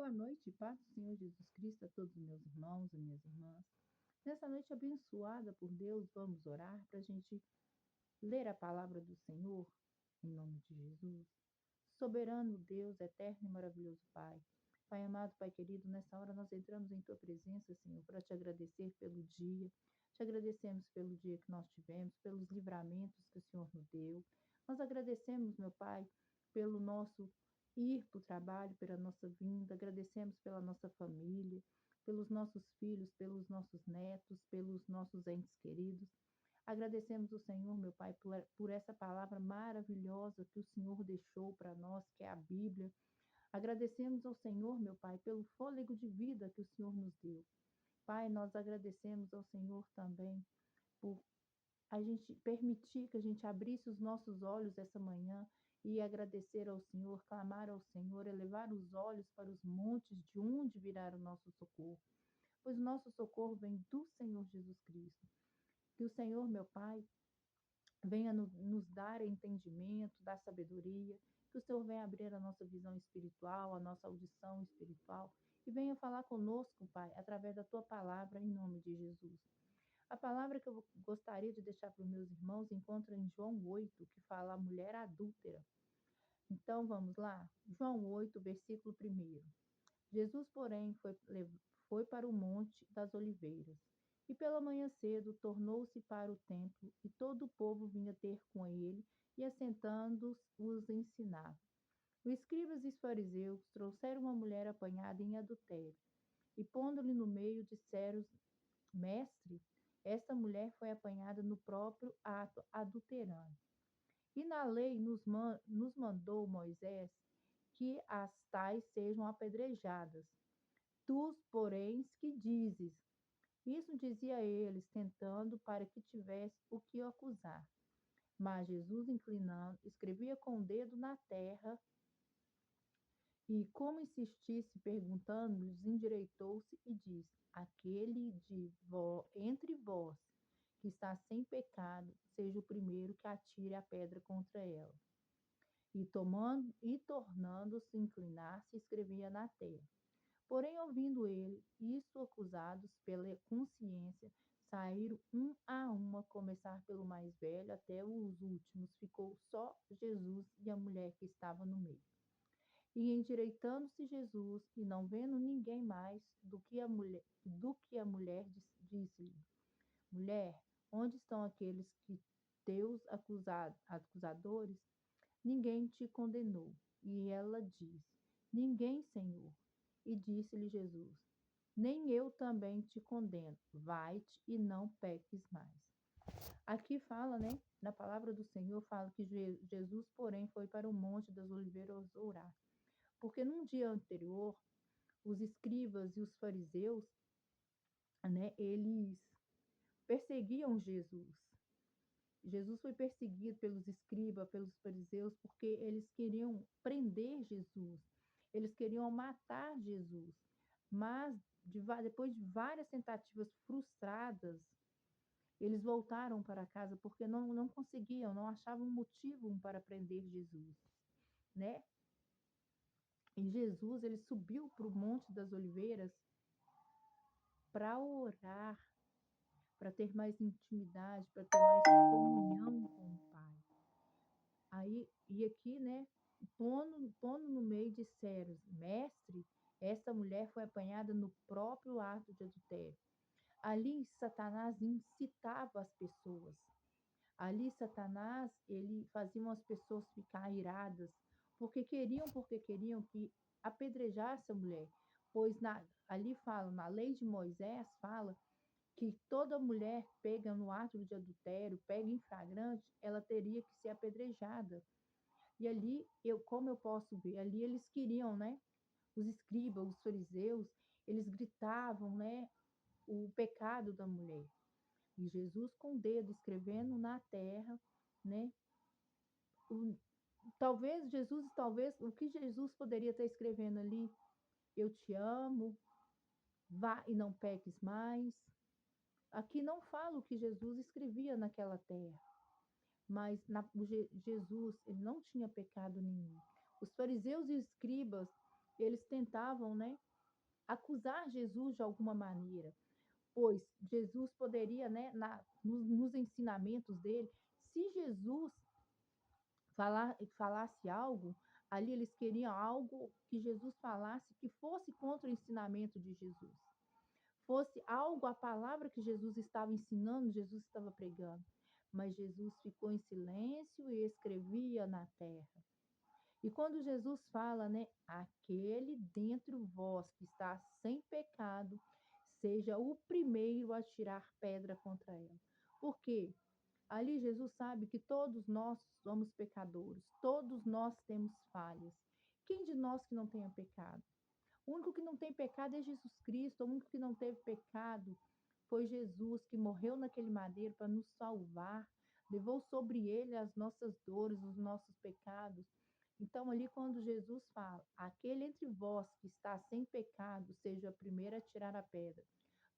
Boa noite, paz do Senhor Jesus Cristo a todos os meus irmãos e minhas irmãs. Nessa noite abençoada por Deus, vamos orar para a gente ler a palavra do Senhor, em nome de Jesus. Soberano Deus, eterno e maravilhoso Pai. Pai amado, Pai querido, nessa hora nós entramos em Tua presença, Senhor, para te agradecer pelo dia. Te agradecemos pelo dia que nós tivemos, pelos livramentos que o Senhor nos deu. Nós agradecemos, meu Pai, pelo nosso ir para o trabalho, pela nossa vinda. Agradecemos pela nossa família, pelos nossos filhos, pelos nossos netos, pelos nossos entes queridos. Agradecemos o Senhor, meu Pai, por essa palavra maravilhosa que o Senhor deixou para nós, que é a Bíblia. Agradecemos ao Senhor, meu Pai, pelo fôlego de vida que o Senhor nos deu. Pai, nós agradecemos ao Senhor também por a gente permitir que a gente abrisse os nossos olhos essa manhã e agradecer ao Senhor, clamar ao Senhor, elevar os olhos para os montes de onde virá o nosso socorro. Pois o nosso socorro vem do Senhor Jesus Cristo. Que o Senhor, meu Pai, venha nos dar entendimento, dar sabedoria, que o Senhor venha abrir a nossa visão espiritual, a nossa audição espiritual, e venha falar conosco, Pai, através da Tua palavra, em nome de Jesus. A palavra que eu gostaria de deixar para os meus irmãos encontra em João 8, que fala a mulher adúltera. Então, vamos lá? João 8, versículo 1. Jesus, porém, foi para o Monte das Oliveiras. E pela manhã cedo tornou-se para o templo, e todo o povo vinha ter com ele, e assentando-os os ensinava. Os escribas e os fariseus trouxeram uma mulher apanhada em adultério, e pondo-lhe no meio, disseram: Mestre, esta mulher foi apanhada no próprio ato adulterando. E na lei nos mandou Moisés que as tais sejam apedrejadas. Tu, porém, que dizes? Isso dizia eles, tentando para que tivesse o que acusar. Mas Jesus, inclinando, escrevia com o dedo na terra e, como insistisse, perguntando-lhes, endireitou-se e disse: Aquele entre vós que está sem pecado, seja o primeiro que atire a pedra contra ela. E tornando-se inclinar-se, escrevia na terra. Porém, ouvindo ele, isto acusados pela consciência, saíram um a um, a começar pelo mais velho até os últimos. Ficou só Jesus e a mulher que estava no meio. E endireitando-se Jesus, e não vendo ninguém mais do que a mulher disse-lhe: Mulher, onde estão aqueles que teus acusadores? Ninguém te condenou. E ela disse: Ninguém, Senhor. E disse-lhe Jesus: Nem eu também te condeno. Vai-te e não peques mais. Aqui fala, né? Na palavra do Senhor fala que Jesus, porém, foi para o Monte das Oliveiras orar. Porque num dia anterior, os escribas e os fariseus, né, eles perseguiam Jesus. Jesus foi perseguido pelos escribas, pelos fariseus, porque eles queriam prender Jesus, eles queriam matar Jesus. Mas, depois de várias tentativas frustradas, eles voltaram para casa porque não conseguiam, não achavam motivo para prender Jesus, né? E Jesus, ele subiu para o Monte das Oliveiras para orar, para ter mais intimidade, para ter mais comunhão com o Pai. Aí, e aqui, né, pondo no meio disseram: Mestre, essa mulher foi apanhada no próprio ato de adultério. Ali Satanás incitava as pessoas. Ali Satanás, ele fazia as pessoas ficar iradas, porque queriam que apedrejasse a mulher. Pois ali fala, na lei de Moisés fala que toda mulher pega no ato de adultério, pega em flagrante, ela teria que ser apedrejada. E ali, como eu posso ver, ali eles queriam, né? Os escribas, os fariseus, eles gritavam, né? O pecado da mulher. E Jesus com o dedo escrevendo na terra, né? O, talvez, o que Jesus poderia estar escrevendo ali? Eu te amo, vá e não peques mais. Aqui não fala o que Jesus escrevia naquela terra. Mas Jesus, ele não tinha pecado nenhum. Os fariseus e os escribas, eles tentavam, né, acusar Jesus de alguma maneira, pois Jesus poderia, né, nos ensinamentos dele, se Jesus falasse algo, ali eles queriam algo que Jesus falasse que fosse contra o ensinamento de Jesus, fosse algo, a palavra que Jesus estava ensinando, Jesus estava pregando. Mas Jesus ficou em silêncio e escrevia na terra. E quando Jesus fala, né, aquele dentre vós que está sem pecado, seja o primeiro a tirar pedra contra ela. Por quê? Ali Jesus sabe que todos nós somos pecadores, todos nós temos falhas. Quem de nós que não tenha pecado? O único que não tem pecado é Jesus Cristo, o único que não teve pecado foi Jesus, que morreu naquele madeiro para nos salvar, levou sobre ele as nossas dores, os nossos pecados. Então, ali, quando Jesus fala, aquele entre vós que está sem pecado, seja o primeiro a tirar a pedra.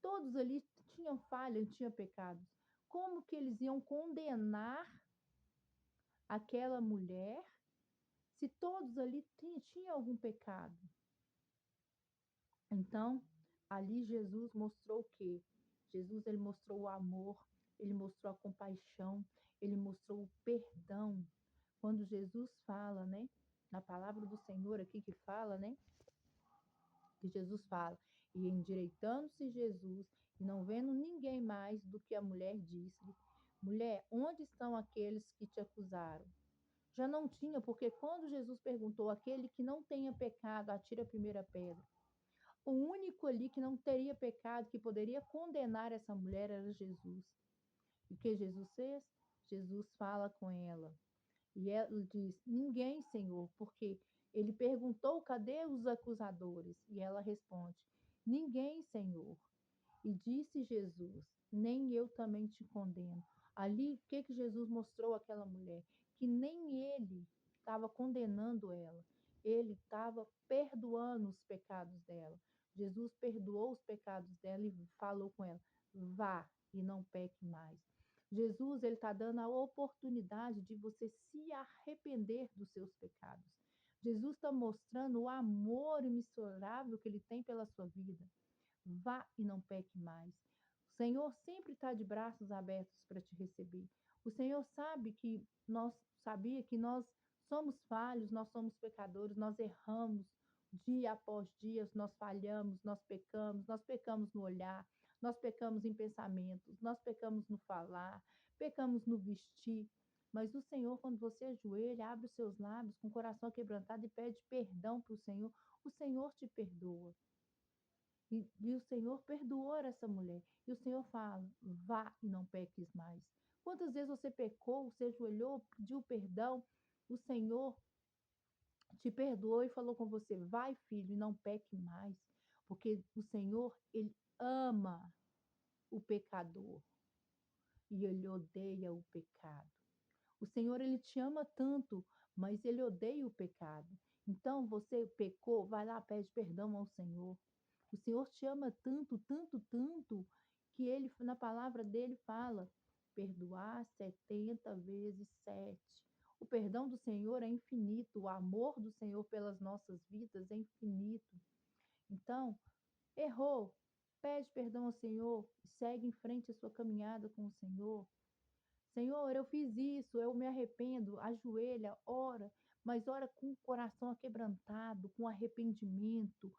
Todos ali tinham falha, tinham pecados. Como que eles iam condenar aquela mulher se todos ali tinham algum pecado? Então, ali Jesus mostrou o quê? Jesus, ele mostrou o amor, ele mostrou a compaixão, ele mostrou o perdão. Quando Jesus fala, né, na palavra do Senhor aqui que fala, né, que Jesus fala, e endireitando-se Jesus, e não vendo ninguém mais do que a mulher disse-lhe, mulher, onde estão aqueles que te acusaram? Já não tinha, porque quando Jesus perguntou, aquele que não tenha pecado, atire a primeira pedra. O único ali que não teria pecado, que poderia condenar essa mulher, era Jesus. E o que Jesus fez? Jesus fala com ela. E ela diz: ninguém, Senhor, porque ele perguntou: cadê os acusadores? E ela responde: ninguém, Senhor. E disse Jesus: nem eu também te condeno. Ali, o que Jesus mostrou àquela mulher? Que nem ele estava condenando ela, ele estava perdoando os pecados dela. Jesus perdoou os pecados dela e falou com ela: vá e não peque mais. Jesus, ele está dando a oportunidade de você se arrepender dos seus pecados. Jesus está mostrando o amor imensurável que ele tem pela sua vida. Vá e não peque mais. O Senhor sempre está de braços abertos para te receber. O Senhor sabia que nós somos falhos, nós somos pecadores, nós erramos dia após dia, nós falhamos, nós pecamos no olhar, nós pecamos em pensamentos, nós pecamos no falar, pecamos no vestir. Mas o Senhor, quando você ajoelha, abre os seus lábios com o coração quebrantado e pede perdão para o Senhor te perdoa. E o Senhor perdoou essa mulher. E o Senhor fala: vá e não peques mais. Quantas vezes você pecou, você ajoelhou, pediu perdão, o Senhor te perdoou e falou com você: vai, filho, e não peque mais. Porque o Senhor, ele ama o pecador e ele odeia o pecado. O Senhor, ele te ama tanto, mas ele odeia o pecado. Então, você pecou, vai lá, pede perdão ao Senhor. O Senhor te ama tanto, tanto, tanto, que ele, na palavra dele, fala: perdoar 70 vezes 7. O perdão do Senhor é infinito, o amor do Senhor pelas nossas vidas é infinito. Então, errou, pede perdão ao Senhor, segue em frente a sua caminhada com o Senhor. Senhor, eu fiz isso, eu me arrependo, ajoelha, ora, mas ora com o coração aquebrantado, com arrependimento,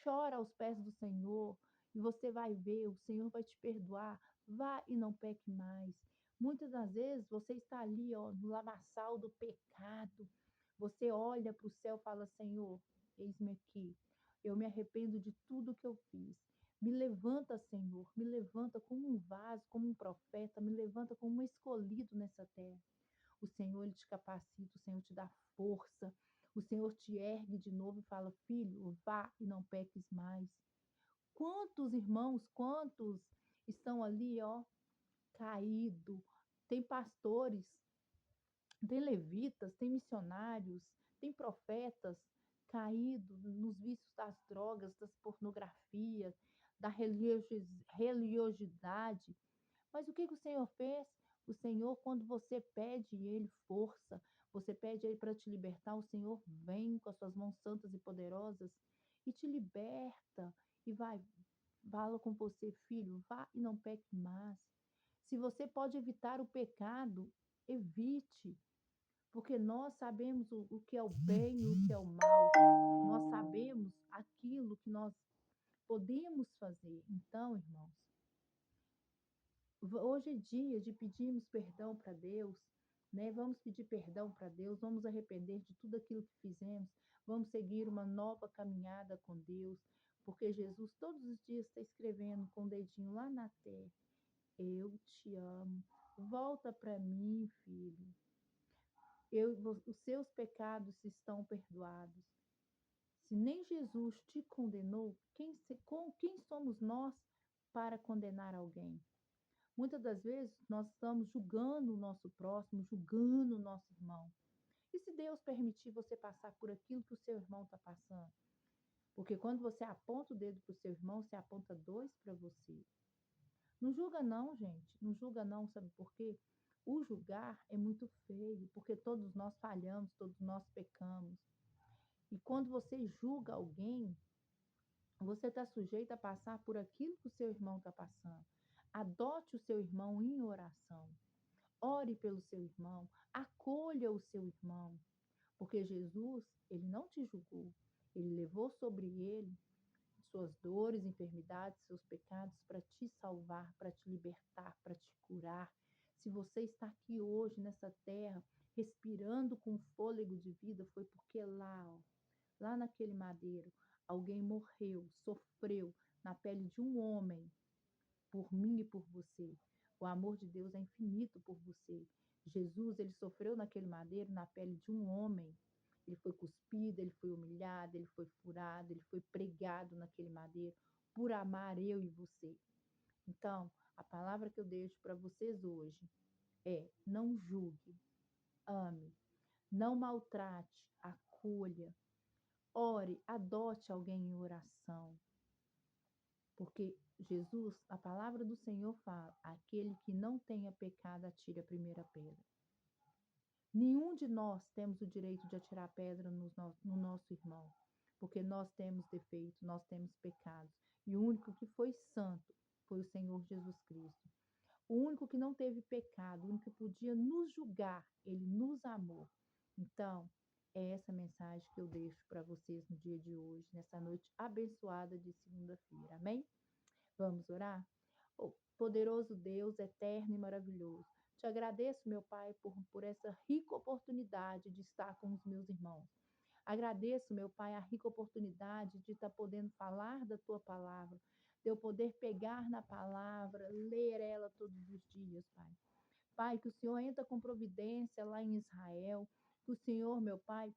chora aos pés do Senhor, e você vai ver, o Senhor vai te perdoar, vá e não peque mais. Muitas das vezes você está ali, ó, no lamaçal do pecado, você olha para o céu e fala: Senhor, eis-me aqui, eu me arrependo de tudo que eu fiz. Me levanta, Senhor, me levanta como um vaso, como um profeta, me levanta como um escolhido nessa terra. O Senhor, ele te capacita, o Senhor te dá força, o Senhor te ergue de novo e fala: filho, vá e não peques mais. Quantos irmãos, quantos estão ali, ó, caído? Tem pastores, tem levitas, tem missionários, tem profetas caídos nos vícios das drogas, das pornografias, da religiosidade. Mas o que o Senhor fez? O Senhor, quando você pede ele força, Você pede aí para te libertar, o Senhor vem com as suas mãos santas e poderosas e te liberta e vai, fala com você, filho, vá e não peque mais. Se você pode evitar o pecado, evite, porque nós sabemos o que é o bem e o que é o mal. Nós sabemos aquilo que nós podemos fazer. Então, irmãos, hoje é dia de pedirmos perdão para Deus, né? Vamos pedir perdão para Deus, vamos arrepender de tudo aquilo que fizemos, vamos seguir uma nova caminhada com Deus, porque Jesus todos os dias está escrevendo com o dedinho lá na terra: eu te amo, volta para mim, filho. Os seus pecados estão perdoados. Se nem Jesus te condenou, quem somos nós para condenar alguém? Muitas das vezes nós estamos julgando o nosso próximo, julgando o nosso irmão. E se Deus permitir você passar por aquilo que o seu irmão está passando? Porque quando você aponta o dedo para o seu irmão, você aponta dois para você. Não julga não, gente. Não julga não, sabe por quê? O julgar é muito feio, porque todos nós falhamos, todos nós pecamos. E quando você julga alguém, você está sujeito a passar por aquilo que o seu irmão está passando. Adote o seu irmão em oração. Ore pelo seu irmão, acolha o seu irmão, porque Jesus, ele não te julgou, ele levou sobre ele suas dores, enfermidades, seus pecados para te salvar, para te libertar, para te curar. Se você está aqui hoje nessa terra, respirando com fôlego de vida, foi porque lá, ó, lá naquele madeiro, alguém morreu, sofreu na pele de um homem por mim e por você. O amor de Deus é infinito por você. Jesus, ele sofreu naquele madeiro na pele de um homem. Ele foi cuspido, ele foi humilhado, ele foi furado, ele foi pregado naquele madeiro por amar eu e você. Então, a palavra que eu deixo para vocês hoje é: não julgue, ame, não maltrate, acolha, ore, adote alguém em oração. Porque Jesus, a palavra do Senhor fala: aquele que não tenha pecado, atire a primeira pedra. Nenhum de nós temos o direito de atirar pedra no nosso irmão, porque nós temos defeitos, nós temos pecados. E o único que foi santo foi o Senhor Jesus Cristo. O único que não teve pecado, o único que podia nos julgar, ele nos amou. Então, é essa mensagem que eu deixo para vocês no dia de hoje, nessa noite abençoada de segunda-feira. Amém? Vamos orar? Oh, poderoso Deus, eterno e maravilhoso, te agradeço, meu Pai, por essa rica oportunidade de estar com os meus irmãos. Agradeço, meu Pai, a rica oportunidade de estar podendo falar da tua palavra, de eu poder pegar na palavra, ler ela todos os dias, Pai. Pai, que o Senhor entra com providência lá em Israel, que o Senhor, meu Pai,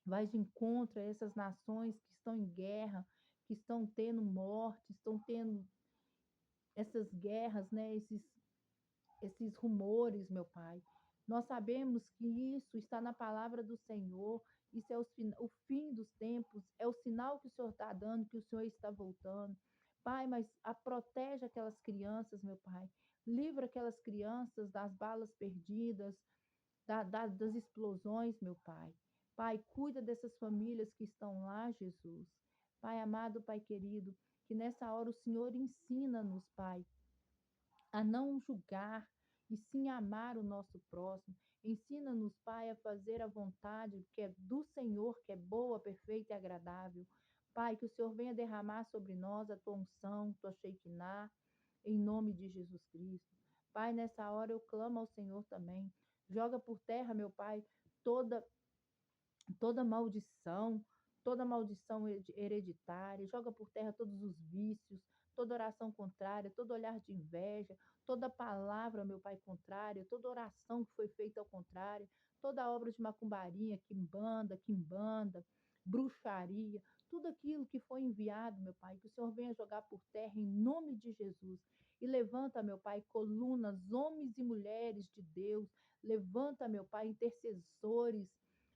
vai de encontro a essas nações que estão em guerra, que estão tendo morte, estão tendo essas guerras, né, esses rumores, meu Pai. Nós sabemos que isso está na palavra do Senhor, isso é o fim dos tempos, é o sinal que o Senhor está dando, que o Senhor está voltando. Pai, mas protege aquelas crianças, meu Pai. Livra aquelas crianças das balas perdidas, das explosões, meu Pai. Pai, cuida dessas famílias que estão lá, Jesus. Pai amado, Pai querido, que nessa hora o Senhor ensina-nos, Pai, a não julgar e sim amar o nosso próximo. Ensina-nos, Pai, a fazer a vontade que é do Senhor, que é boa, perfeita e agradável. Pai, que o Senhor venha derramar sobre nós a tua unção, tua Shekinah, em nome de Jesus Cristo. Pai, nessa hora eu clamo ao Senhor também. Joga por terra, meu Pai, toda toda maldição hereditária, joga por terra todos os vícios, toda oração contrária, todo olhar de inveja, toda palavra, meu Pai, contrária, toda oração que foi feita ao contrário, toda obra de macumbaria, quimbanda, bruxaria, tudo aquilo que foi enviado, meu Pai, que o Senhor venha jogar por terra em nome de Jesus. E levanta, meu Pai, colunas, homens e mulheres de Deus, levanta, meu Pai, intercessores,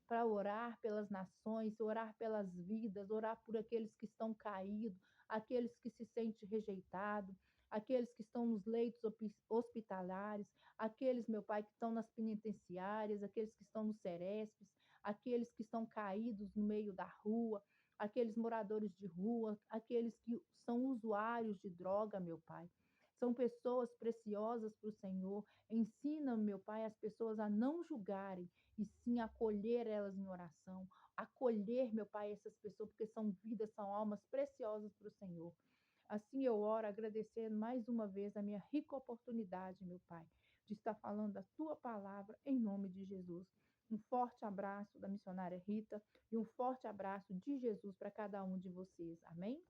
para orar pelas nações, orar pelas vidas, orar por aqueles que estão caídos, aqueles que se sentem rejeitados. aqueles que estão nos leitos hospitalares, aqueles, meu Pai, que estão nas penitenciárias, aqueles que estão nos serespes, aqueles que estão caídos no meio da rua, aqueles moradores de rua, aqueles que são usuários de droga, meu Pai. São pessoas preciosas para o Senhor. Ensina, meu Pai, as pessoas a não julgarem e sim acolher elas em oração. Acolher, meu Pai, essas pessoas, porque são vidas, são almas preciosas para o Senhor. Assim eu oro, agradecendo mais uma vez a minha rica oportunidade, meu Pai, de estar falando da tua palavra em nome de Jesus. Um forte abraço da missionária Rita e um forte abraço de Jesus para cada um de vocês. Amém?